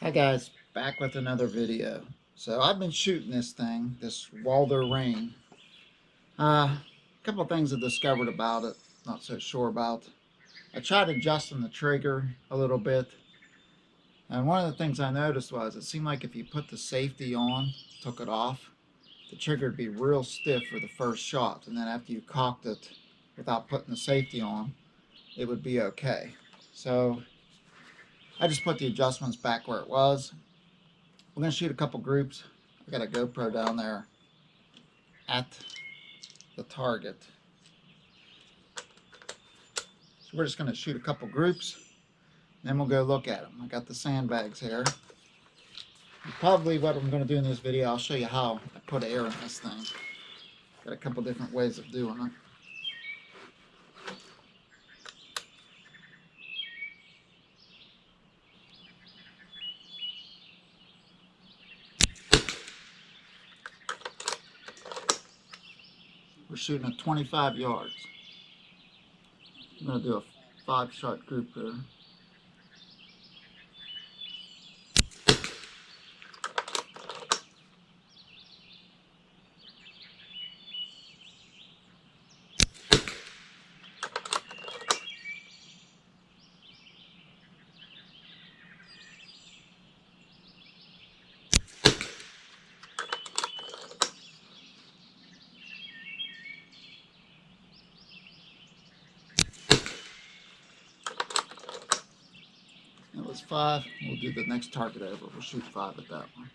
Hi guys, back with another video. So I've been shooting this thing, this Walther Reign. A couple of things I discovered about it, not so sure about. I tried adjusting the trigger a little bit, and one of the things I noticed was it seemed like if you put the safety on, took it off, the trigger would be real stiff for the first shot, and then after you cocked it without putting the safety on, it would be okay. So I just put the adjustments back where it was. We're going to shoot a couple groups. I got a GoPro down there at the target. So we're just going to shoot a couple groups, then we'll go look at them. I got the sandbags here. Probably what I'm going to do in this video, I'll show you how I put air in this thing. Got a couple different ways of doing it. We're shooting at 25 yards. I'm going to do a 5-shot group here. That was 5. We'll do the next target over. We'll shoot 5 at that one.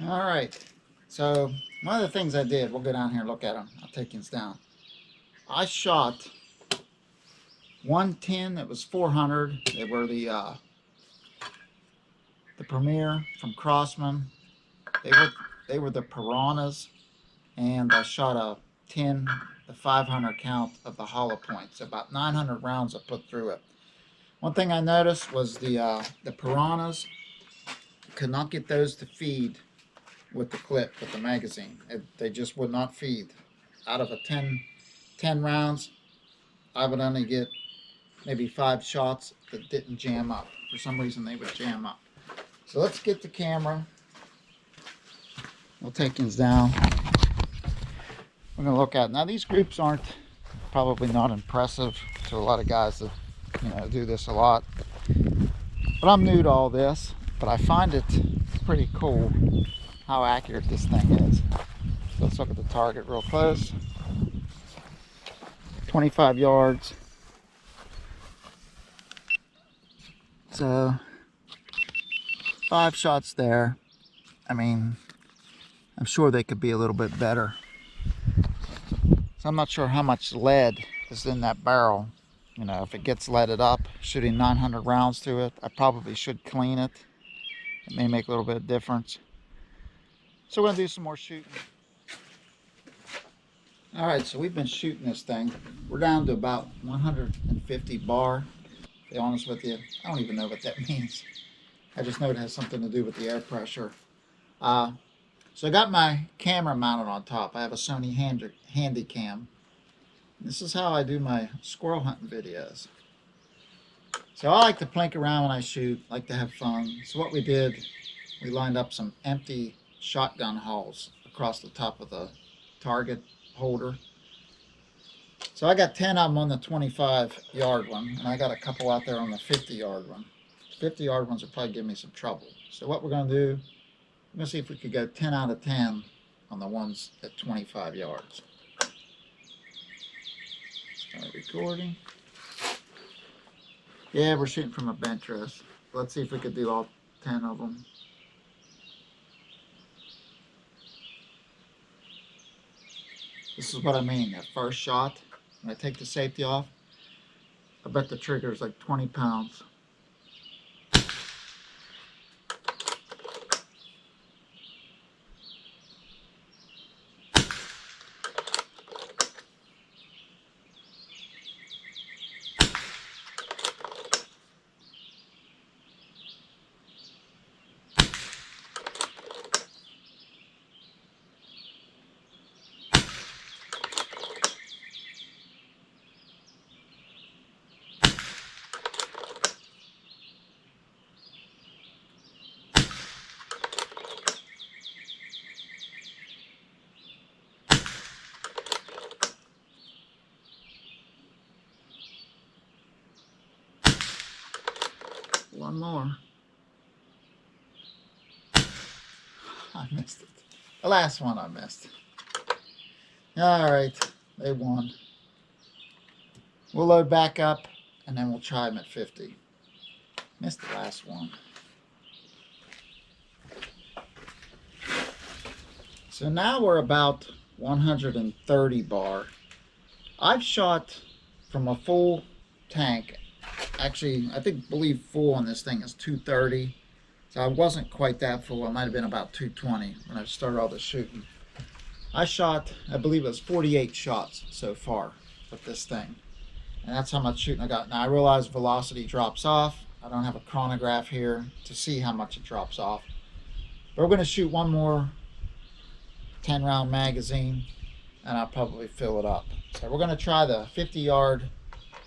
All right, so one of the things I did, we'll go down here and look at them. I'll take these down. I shot 110 that was 400. They were the Premier from Crossman. They were the Piranhas, and I shot a 10, the 500 count of the hollow points. About 900 rounds I put through it. One thing I noticed was the Piranhas, could not get those to feed with the clip, with the magazine. They just would not feed. Out of a 10 rounds, I would only get maybe 5 shots that didn't jam up. For some reason, they would jam up. So let's get the camera. We'll take these down. We're going to look at it. Now, these groups aren't probably not impressive to a lot of guys that do this a lot. But I'm new to all this. But I find it pretty cool how accurate this thing is. So let's look at the target real close. 25 yards. So 5 shots there. I mean, I'm sure they could be a little bit better. So I'm not sure how much lead is in that barrel. If it gets leaded up, shooting 900 rounds to it, I probably should clean it. It may make a little bit of difference. So we're going to do some more shooting. All right, so we've been shooting this thing. We're down to about 150 bar. To be honest with you, I don't even know what that means. I just know it has something to do with the air pressure. So I got my camera mounted on top. I have a Sony Handicam. This is how I do my squirrel hunting videos. So I like to plink around when I shoot, like to have fun. So what we did, we lined up some empty shotgun hulls across the top of the target holder. So I got 10 of them on the 25-yard one, and I got a couple out there on the 50-yard one. The 50-yard ones will probably give me some trouble. So what we're going to do, we're going to see if we could go 10 out of 10 on the ones at 25 yards. Start recording. Yeah, we're shooting from a bench rest. Let's see if we could do all 10 of them. This is what I mean, that first shot, when I take the safety off, I bet the trigger is like 20 pounds. I missed it. The last one I missed. All right, they won. We'll load back up, and then we'll try them at 50. Missed the last one. So now we're about 130 bar. I've shot from a full tank. Actually, believe full on this thing is 230. So I wasn't quite that full. It might have been about 220 when I started all the shooting. I shot, I believe it was 48 shots so far with this thing. And that's how much shooting I got. Now I realize velocity drops off. I don't have a chronograph here to see how much it drops off. But we're going to shoot one more 10 round magazine and I'll probably fill it up. So we're going to try the 50-yard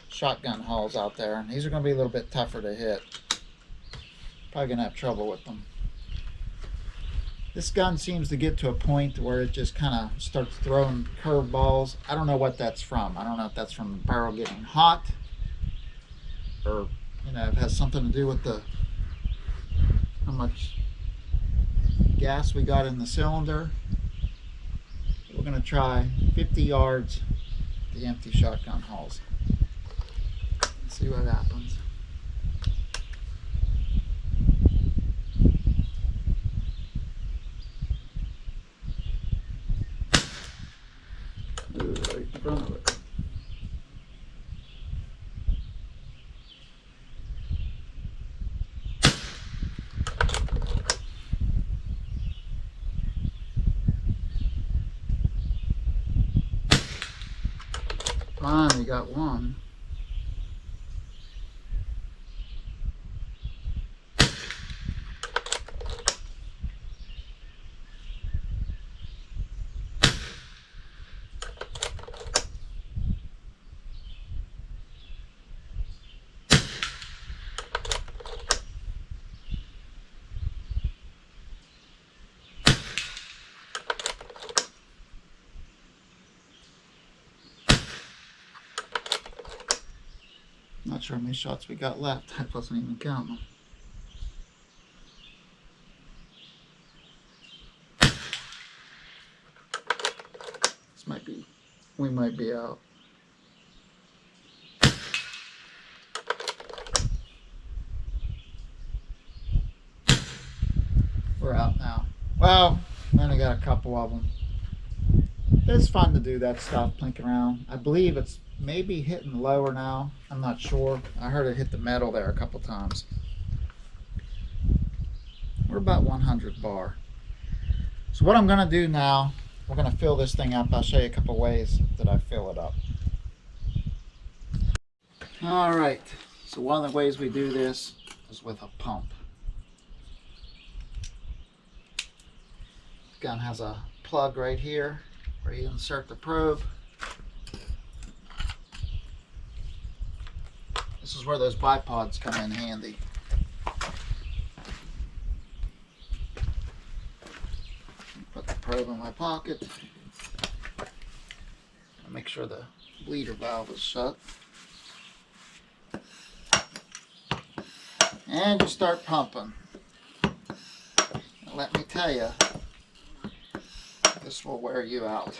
shotgun hulls out there. And these are going to be a little bit tougher to hit. Probably going to have trouble with them. This gun seems to get to a point where it just kind of starts throwing curveballs. I don't know what that's from. I don't know if that's from the barrel getting hot or, you know, it has something to do with how much gas we got in the cylinder. We're going to try 50 yards, the empty shotgun hulls. Let's see what happens. Right in front of it. Finally got one. Not sure how many shots we got left. I wasn't even counting them. We might be out. We're out now. Well, we only got a couple of them. It's fun to do that stuff, plink around. I believe it's maybe hitting lower now. I'm not sure. I heard it hit the metal there a couple times. We're about 100 bar. So what I'm going to do now, we're going to fill this thing up. I'll show you a couple ways that I fill it up. All right. So one of the ways we do this is with a pump. The gun has a plug right here where you insert the probe. This is where those bipods come in handy. Put the probe in my pocket. Make sure the bleeder valve is shut. And you start pumping. And let me tell you, this will wear you out.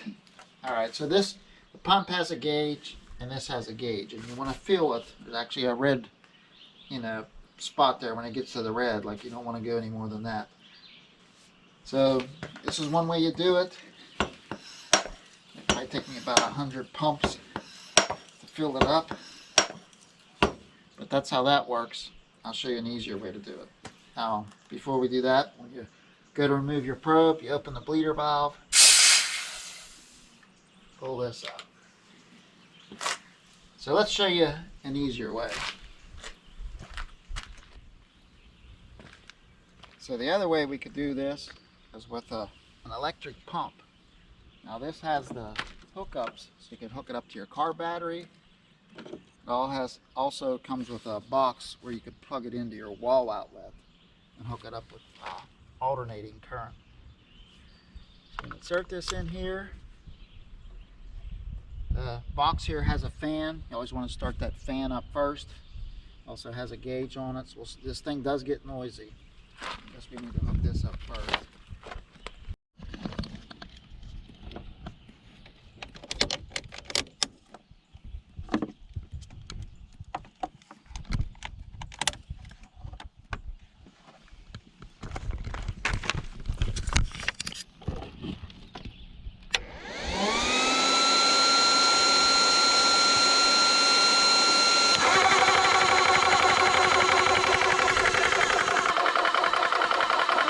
Alright, so the pump has a gauge and this has a gauge, and you want to feel it. There's actually a red, spot there when it gets to the red, like you don't want to go any more than that. So this is one way you do it. It might take me about 100 pumps to fill it up, but that's how that works. I'll show you an easier way to do it. Now, before we do that, when you go to remove your probe, you open the bleeder valve, pull this out. So let's show you an easier way. So the other way we could do this is with an electric pump. Now this has the hookups, so you can hook it up to your car battery. It also comes with a box where you could plug it into your wall outlet and hook it up with alternating current. So insert this in here. The box here has a fan. You always want to start that fan up first. Also has a gauge on it, so this thing does get noisy. I guess we need to hook this up first.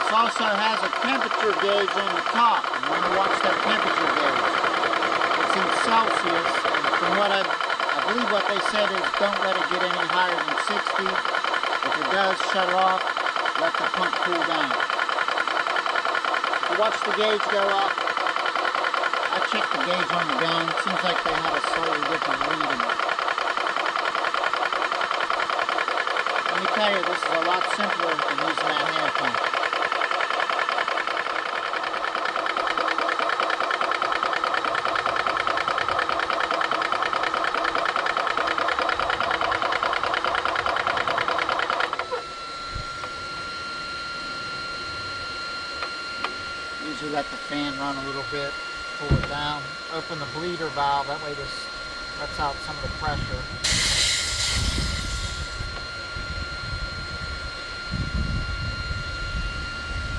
This also has a temperature gauge on the top. You want to watch that temperature gauge. It's in Celsius. And from what I believe what they said is don't let it get any higher than 60. If it does, shut it off. Let the pump cool down. Watch the gauge go up. I checked the gauge on the gun. Seems like they had a slightly different reading. Let me tell you, this is a lot simpler than using that hand pump. Usually let the fan run a little bit, pull it down, open the bleeder valve, that way this lets out some of the pressure.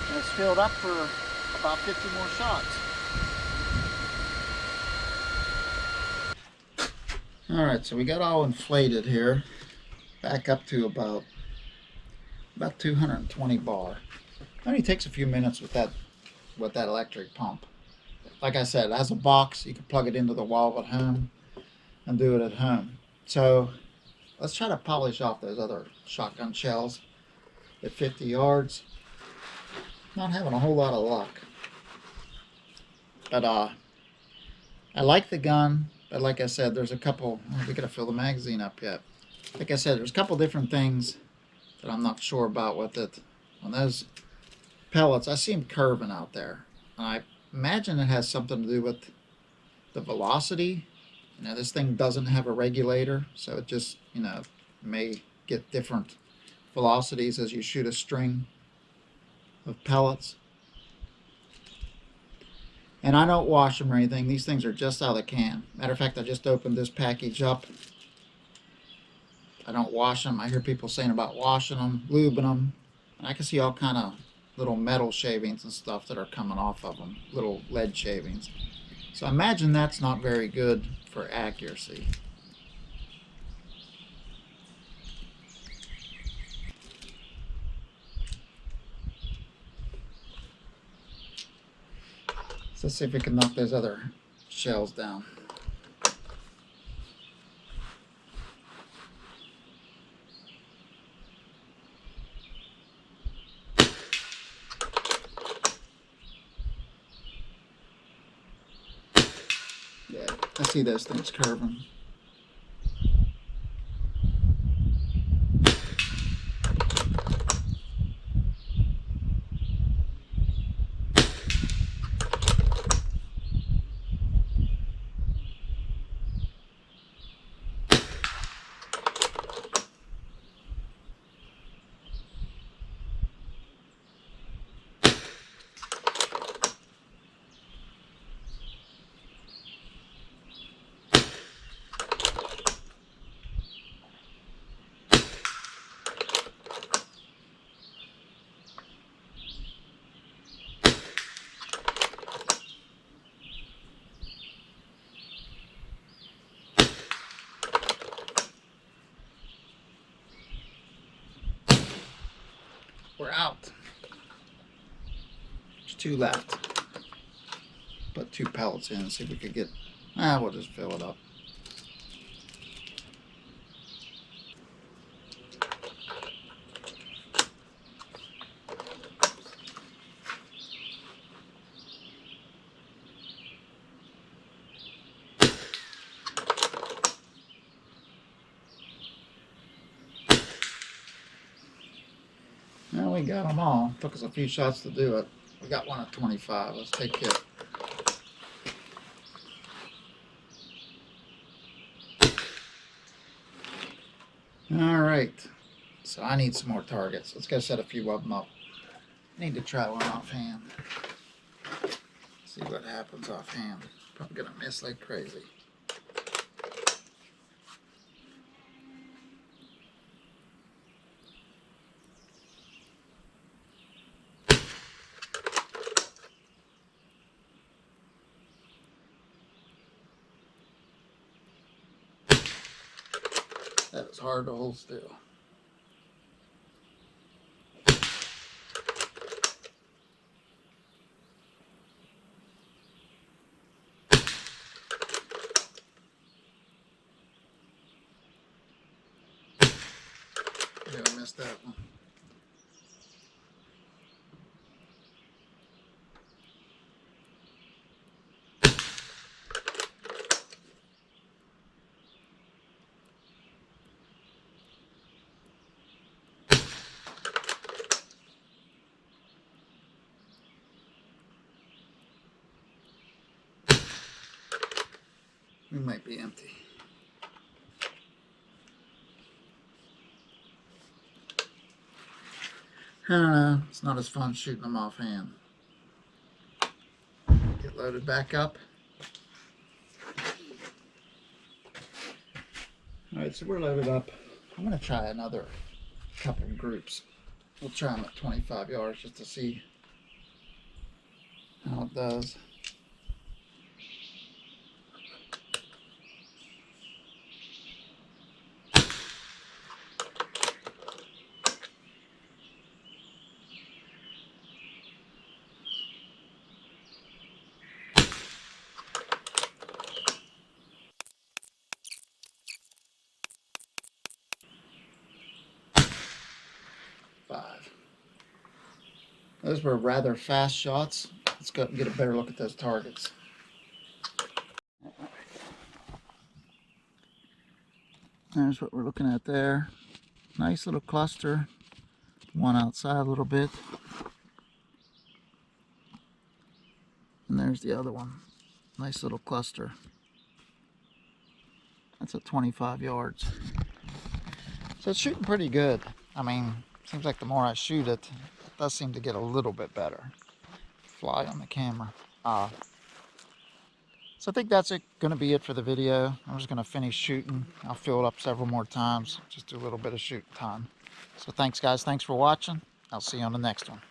And it's filled up for about 50 more shots. Alright, so we got all inflated here, back up to about 220 bar. It only takes a few minutes with that electric pump. Like I said, it has a box. You can plug it into the wall at home and do it at home. So let's try to polish off those other shotgun shells at 50 yards. Not having a whole lot of luck. But I like the gun. But like I said, there's a couple, we gotta fill the magazine up yet. Like I said, there's a couple different things that I'm not sure about with it. On those pellets, I see them curving out there. And I imagine it has something to do with the velocity. You know, this thing doesn't have a regulator, so it just, you know, may get different velocities as you shoot a string of pellets. And I don't wash them or anything. These things are just out of the can. Matter of fact, I just opened this package up. I don't wash them. I hear people saying about washing them, lubing them. And I can see all kind of little metal shavings and stuff that are coming off of them, little lead shavings. So I imagine that's not very good for accuracy. So let's see if we can knock those other shells down. Yeah, I see those things curving. We're out. There's 2 left. Put 2 pellets in and see if we could get, we'll just fill it up. Well, we got them all. Took us a few shots to do it. We got one at 25. Let's take it. All right. So I need some more targets. Let's go set a few of them up. I need to try one offhand. See what happens offhand. Probably gonna miss like crazy. That is hard to hold still. missed that one. We might be empty. I don't know. It's not as fun shooting them offhand. Get loaded back up. Alright, so we're loaded up. I'm going to try another couple of groups. We'll try them at 25 yards just to see how it does. Five. Those were rather fast shots. Let's go up and get a better look at those targets. There's what we're looking at there. Nice little cluster. One outside a little bit. And there's the other one. Nice little cluster. That's at 25 yards. So it's shooting pretty good. I mean, seems like the more I shoot it, it does seem to get a little bit better. Fly on the camera. So I think that's going to be it for the video. I'm just going to finish shooting. I'll fill it up several more times. Just do a little bit of shooting time. So thanks guys. Thanks for watching. I'll see you on the next one.